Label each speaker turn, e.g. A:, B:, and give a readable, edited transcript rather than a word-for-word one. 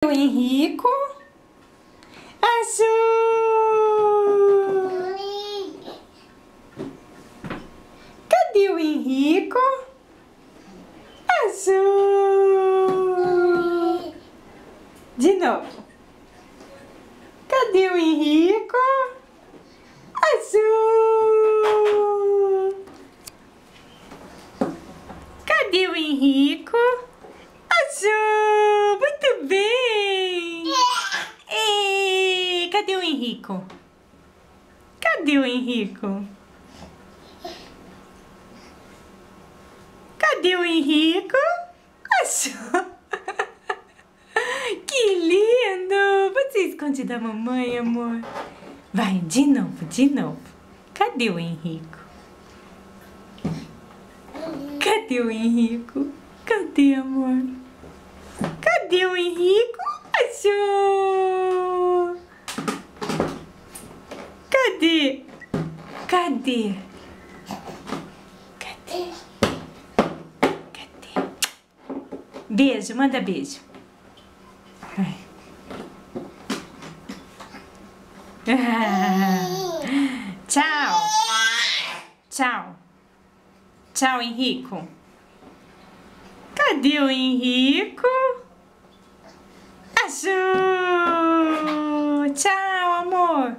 A: O Henrico. Azul. Cadê o Henrico? Azul. De novo. Cadê o Henrico? Azul. Cadê o Henrico? Azul. Muito bem. Ei, cadê o Henrico? Cadê o Henrico? Cadê o Henrico? Azul. Que lindo! Você esconde da mamãe, amor? Vai, de novo, de novo. Cadê o Henrico? Cadê o Henrico? Cadê, amor? Cadê o Henrico? Azul! Cadê? Cadê? Cadê? Cadê? Beijo, manda beijo. Vai. Tchau. Tchau. Tchau, Henrico. Cadê o Henrico? Azul. Tchau, amor.